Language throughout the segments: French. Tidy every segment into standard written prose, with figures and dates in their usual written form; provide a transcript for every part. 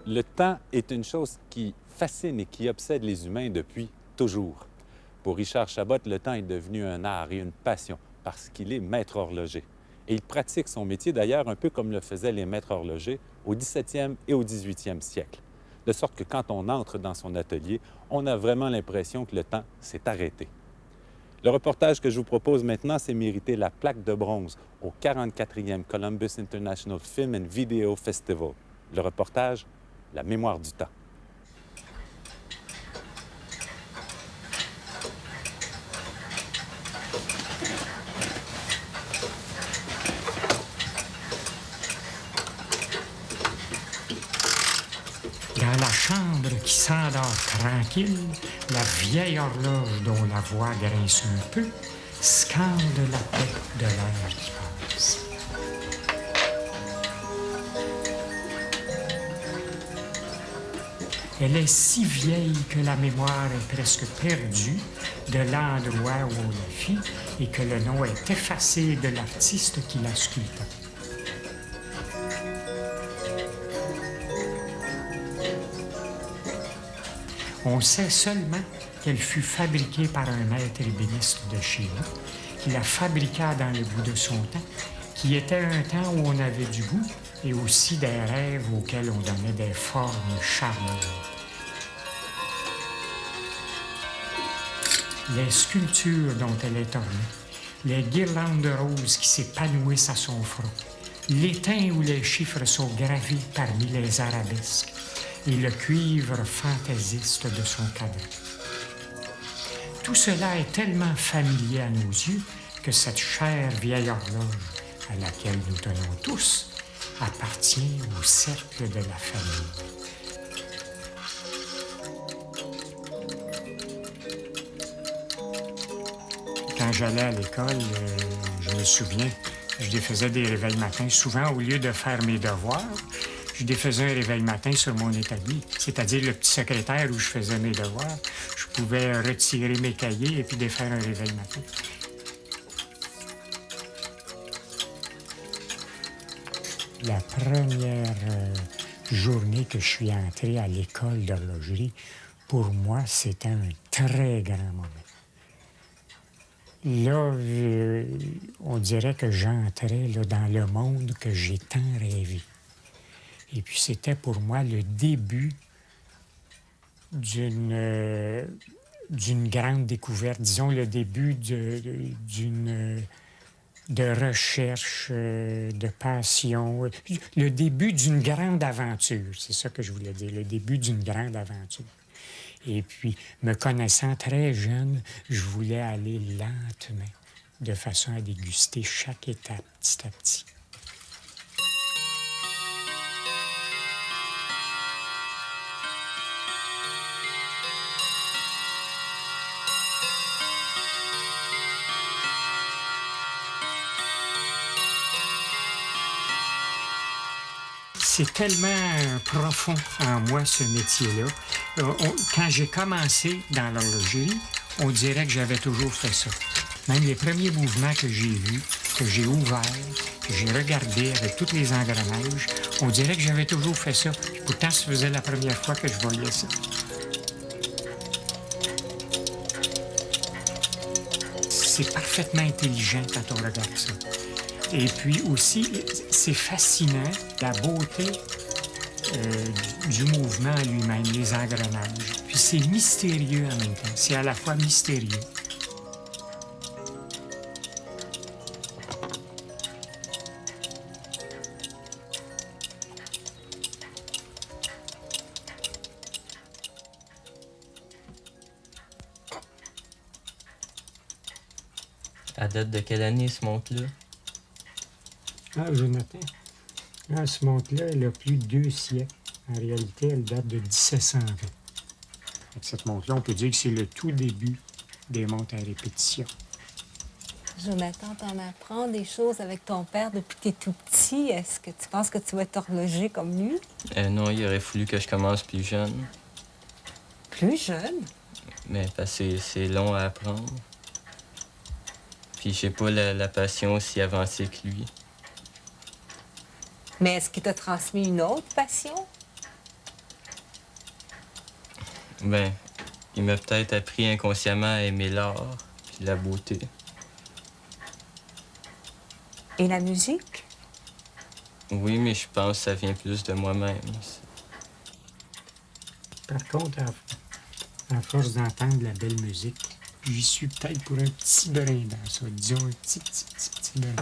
Le temps est une chose qui fascine et qui obsède les humains depuis toujours. Pour Richard Chabot, le temps est devenu un art et une passion parce qu'il est maître horloger. Et il pratique son métier d'ailleurs un peu comme le faisaient les maîtres horlogers au 17e et au 18e siècle. De sorte que quand on entre dans son atelier, on a vraiment l'impression que le temps s'est arrêté. Le reportage que je vous propose maintenant s'est mérité la plaque de bronze au 44e Columbus International Film and Video Festival. Le reportage, La mémoire du temps. Dans la chambre qui s'endort tranquille, la vieille horloge dont la voix grince un peu scande la paix de l'heure qui passe. Elle est si vieille que la mémoire est presque perdue de l'endroit où on la fit et que le nom est effacé de l'artiste qui la sculpta. On sait seulement qu'elle fut fabriquée par un maître ébéniste de chez nous, qui la fabriqua dans le bout de son temps, qui était un temps où on avait du goût et aussi des rêves auxquels on donnait des formes charmantes. Les sculptures dont elle est ornée, les guirlandes de roses qui s'épanouissent à son front, l'étain où les chiffres sont gravés parmi les arabesques, et le cuivre fantaisiste de son cadran. Tout cela est tellement familier à nos yeux que cette chère vieille horloge, à laquelle nous tenons tous, appartient au cercle de la famille. Quand j'allais à l'école, je me souviens, je défaisais des réveils matins. Souvent, au lieu de faire mes devoirs, je défaisais un réveil matin sur mon établi, c'est-à-dire le petit secrétaire où je faisais mes devoirs. Je pouvais retirer mes cahiers et puis défaire un réveil matin. La première journée que je suis entré à l'école d'horlogerie, pour moi, c'était un très grand moment. Là, on dirait que j'entrais là, dans le monde que j'ai tant rêvé. Et puis, c'était pour moi le début d'une grande découverte, disons le début de recherche, de passion, le début d'une grande aventure. C'est ça que je voulais dire, le début d'une grande aventure. Et puis, me connaissant très jeune, je voulais aller lentement, de façon à déguster chaque étape, petit à petit. C'est tellement profond en moi, ce métier-là. Quand j'ai commencé dans l'horlogerie, on dirait que j'avais toujours fait ça. Même les premiers mouvements que j'ai vus, que j'ai ouverts, que j'ai regardés avec tous les engrenages, on dirait que j'avais toujours fait ça. Pourtant, ça faisait la première fois que je voyais ça. C'est parfaitement intelligent quand on regarde ça. Et puis aussi, c'est fascinant, la beauté du mouvement lui-même, les engrenages. Puis c'est mystérieux en même temps, c'est à la fois mystérieux. Elle date de quelle année, ce montre-là? Ah, Jonathan, ce montre-là, elle a plus de 2 siècles. En réalité, elle date de 1720. Avec cette montre-là, on peut dire que c'est le tout début des montres à répétition. Jonathan, t'en apprends des choses avec ton père depuis que t'es tout petit. Est-ce que tu penses que tu vas être horloger comme lui? Non, il aurait fallu que je commence plus jeune. Plus jeune? Mais parce que c'est long à apprendre. Puis j'ai pas la passion aussi avancée que lui. Mais est-ce qu'il t'a transmis une autre passion? Ben, il m'a peut-être appris inconsciemment à aimer l'art puis la beauté. Et la musique? Oui, mais je pense que ça vient plus de moi-même. Par contre, à force d'entendre la belle musique, j'y suis peut-être pour un petit brin dans ça. Disons un petit brin.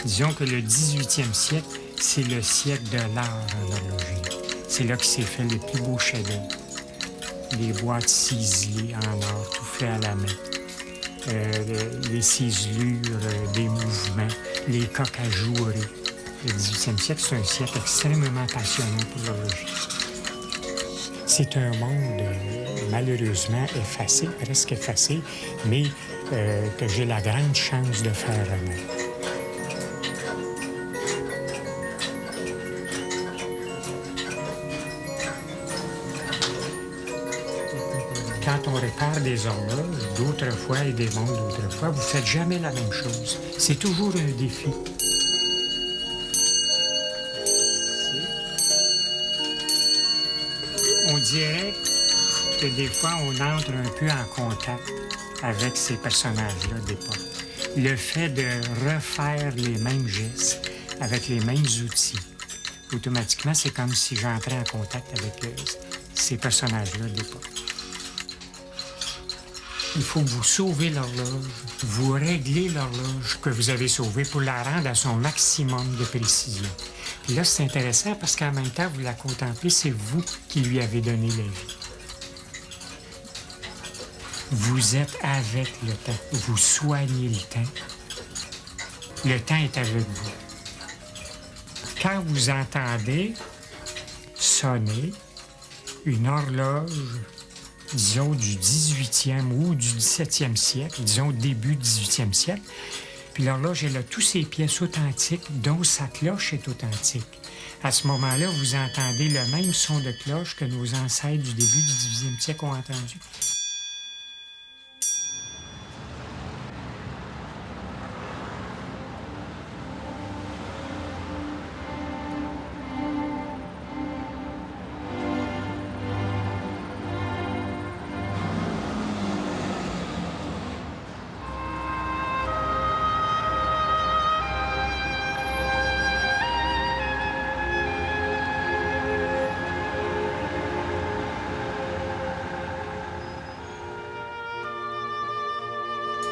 Disons que le 18e siècle, c'est le siècle de l'art en horlogerie. C'est là que s'est fait les plus beaux chefs-d'œuvre. Les boîtes ciselées en or, tout fait à la main. Les ciselures, des mouvements, les coques ajourées. Le 18e siècle, c'est un siècle extrêmement passionnant pour l'horlogerie. C'est un monde, malheureusement, effacé, presque effacé, mais que j'ai la grande chance de faire renaître. Quand on répare des horloges, d'autrefois et des montres d'autrefois, vous ne faites jamais la même chose. C'est toujours un défi. On dirait que des fois, on entre un peu en contact avec ces personnages-là d'époque. Le fait de refaire les mêmes gestes avec les mêmes outils, automatiquement, c'est comme si j'entrais en contact avec ces personnages-là d'époque. Il faut vous sauver l'horloge, vous réglez l'horloge que vous avez sauvée pour la rendre à son maximum de précision. Et là, c'est intéressant parce qu'en même temps, vous la contemplez, c'est vous qui lui avez donné la vie. Vous êtes avec le temps, vous soignez le temps. Le temps est avec vous. Quand vous entendez sonner une horloge, disons, du 18e ou du 17e siècle, disons début 18e siècle. Puis l'horloge, elle a toutes ses pièces authentiques, dont sa cloche est authentique. À ce moment-là, vous entendez le même son de cloche que nos ancêtres du début du 18e siècle ont entendu.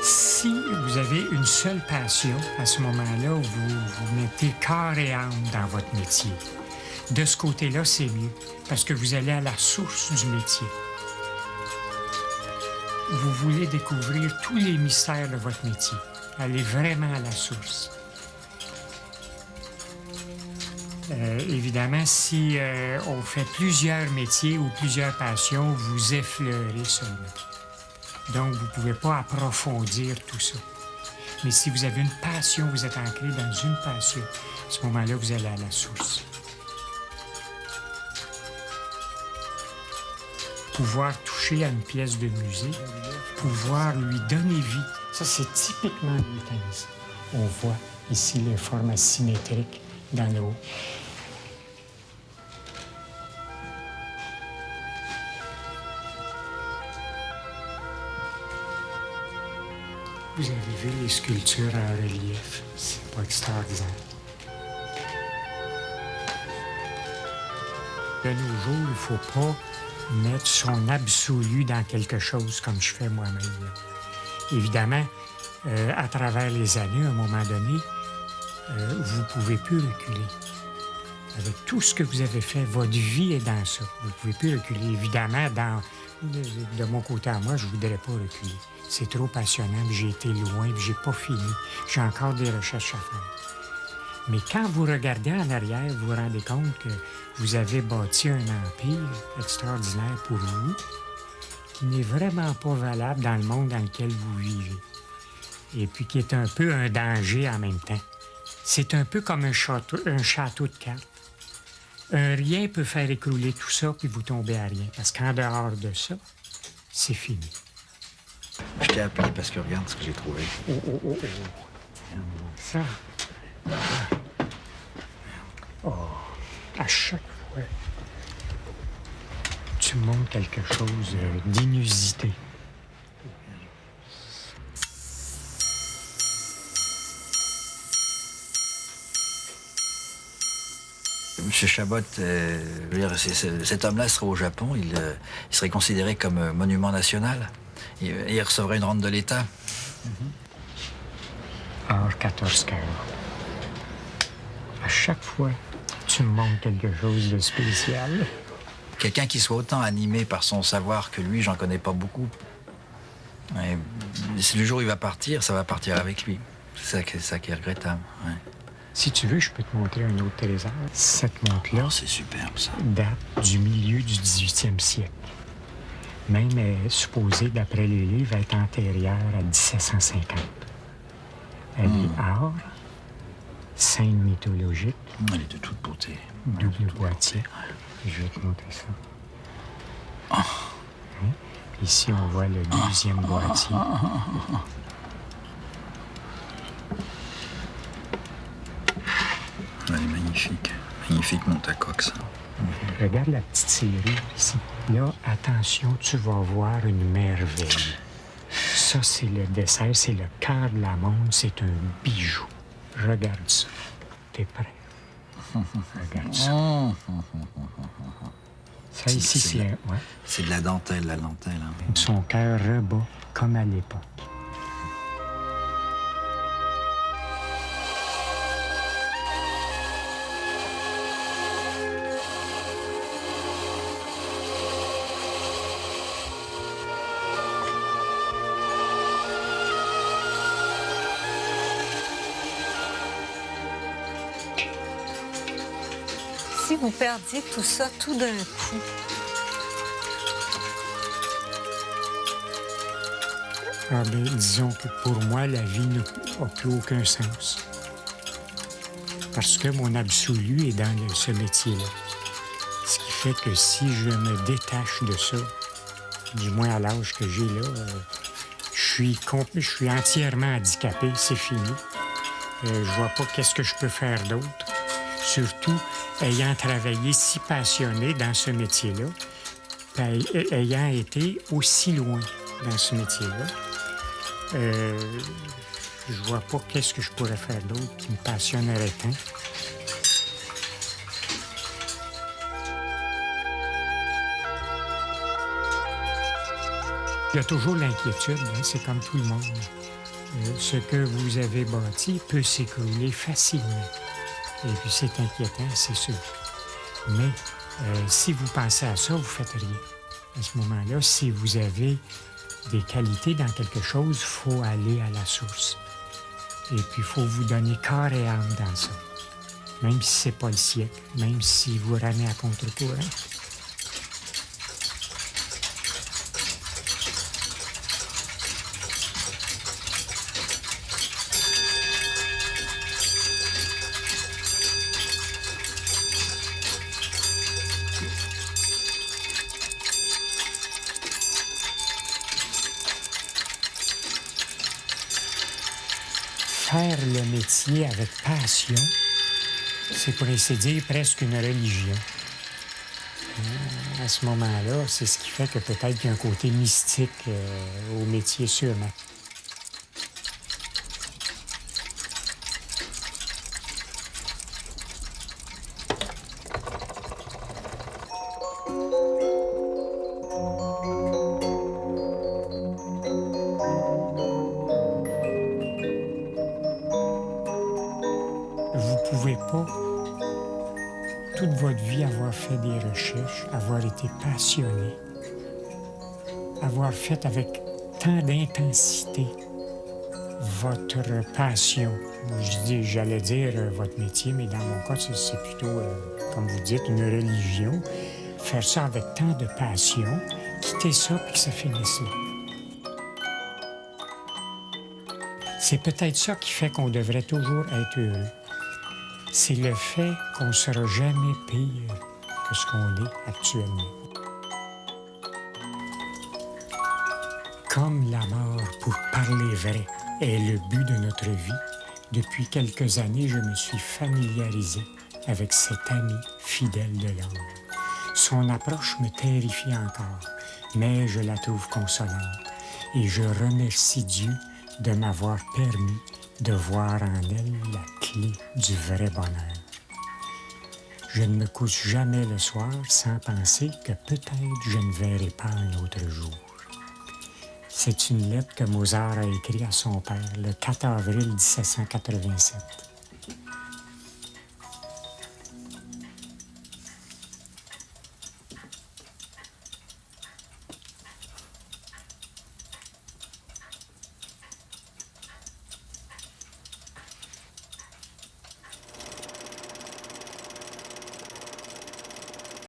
Si vous avez une seule passion, à ce moment-là, vous mettez corps et âme dans votre métier. De ce côté-là, c'est mieux, parce que vous allez à la source du métier. Vous voulez découvrir tous les mystères de votre métier. Allez vraiment à la source. Évidemment, si on fait plusieurs métiers ou plusieurs passions, vous effleurez seulement. Donc, vous ne pouvez pas approfondir tout ça. Mais si vous avez une passion, vous êtes ancré dans une passion, à ce moment-là, vous allez à la source. Pouvoir toucher à une pièce de musique, pouvoir lui donner vie, ça, c'est typiquement l'euthanasie. On voit ici les formes symétriques dans le haut. Vous avez vu les sculptures en relief, c'est pas extraordinaire. De nos jours, il ne faut pas mettre son absolu dans quelque chose comme je fais moi-même. Évidemment, à travers les années, à un moment donné, vous ne pouvez plus reculer. Avec tout ce que vous avez fait, votre vie est dans ça. Vous ne pouvez plus reculer. Évidemment, de mon côté à moi, je ne voudrais pas reculer. C'est trop passionnant, puis j'ai été loin, puis j'ai pas fini. J'ai encore des recherches à faire. Mais quand vous regardez en arrière, vous vous rendez compte que vous avez bâti un empire extraordinaire pour vous, qui n'est vraiment pas valable dans le monde dans lequel vous vivez. Et puis qui est un peu un danger en même temps. C'est un peu comme un château de cartes. Un rien peut faire écrouler tout ça, puis vous tombez à rien. Parce qu'en dehors de ça, c'est fini. Je t'ai appelé parce que regarde ce que j'ai trouvé. Oh. Ça. Oh, à chaque fois, tu montres quelque chose d'inusité. Monsieur Chabot, je veux dire, cet homme-là serait au Japon, il serait considéré comme monument national. Il recevrait une rente de l'État. Heure 14 heures. À chaque fois, tu me montres quelque chose de spécial. Quelqu'un qui soit autant animé par son savoir que lui, j'en connais pas beaucoup. Et si le jour où il va partir, ça va partir avec lui. C'est ça qui est regrettable. Ouais. Si tu veux, je peux te montrer un autre trésor. Cette montre-là Oh, c'est superbe, ça. date du milieu du 18e siècle. Même est supposée, d'après les livres, être antérieure à 1750. Elle est art, scène mythologique, Elle est de toute beauté. double boîtier. Je vais te montrer ça. Hein? Ici, on voit le deuxième boîtier. Elle est magnifique. Magnifique monte à coque, ça. Regarde la petite serrure ici. Là, attention, tu vas voir une merveille. Ça, c'est le dessert, c'est le cœur de la montre, c'est un bijou. Regarde ça. T'es prêt? Regarde ça. Ça, ici, c'est un... Ouais. C'est de la dentelle, la dentelle. Hein. Son cœur rebat comme à l'époque. Si vous perdiez tout ça tout d'un coup, Ah ben, disons que pour moi, la vie n'a plus aucun sens. Parce que mon absolu est dans ce métier-là. Ce qui fait que si je me détache de ça, du moins à l'âge que j'ai là, je suis entièrement handicapé, c'est fini. Je vois pas qu'est-ce que je peux faire d'autre. Surtout, ayant travaillé si passionné dans ce métier-là, ayant été aussi loin dans ce métier-là, je vois pas qu'est-ce que je pourrais faire d'autre qui me passionnerait tant. Il y a toujours l'inquiétude, hein, c'est comme tout le monde. Ce que vous avez bâti peut s'écrouler facilement. Et puis c'est inquiétant, c'est sûr. Mais si vous pensez à ça, vous ne faites rien. À ce moment-là, si vous avez des qualités dans quelque chose, il faut aller à la source. Et puis il faut vous donner corps et âme dans ça. Même si ce n'est pas le siècle, même si vous ramez à contre-courant. Faire le métier avec passion, c'est pour ainsi dire presque une religion. À ce moment-là, c'est ce qui fait que peut-être qu'il y a un côté mystique au métier sûrement. Vous ne pouvez pas, toute votre vie, avoir fait des recherches, avoir été passionné, avoir fait avec tant d'intensité votre passion. J'allais dire votre métier, mais dans mon cas, c'est plutôt, comme vous dites, une religion. Faire ça avec tant de passion, quitter ça puis que ça finisse là. C'est peut-être ça qui fait qu'on devrait toujours être heureux. c'est le fait qu'on ne sera jamais pire que ce qu'on est actuellement. Comme la mort, pour parler vrai, est le but de notre vie, depuis quelques années, je me suis familiarisé avec cet ami fidèle de l'homme. Son approche me terrifie encore, mais je la trouve consolante et je remercie Dieu de m'avoir permis de voir en elle la clé du vrai bonheur. Je ne me couche jamais le soir sans penser que peut-être je ne verrai pas un autre jour. C'est une lettre que Mozart a écrite à son père le 4 avril 1787.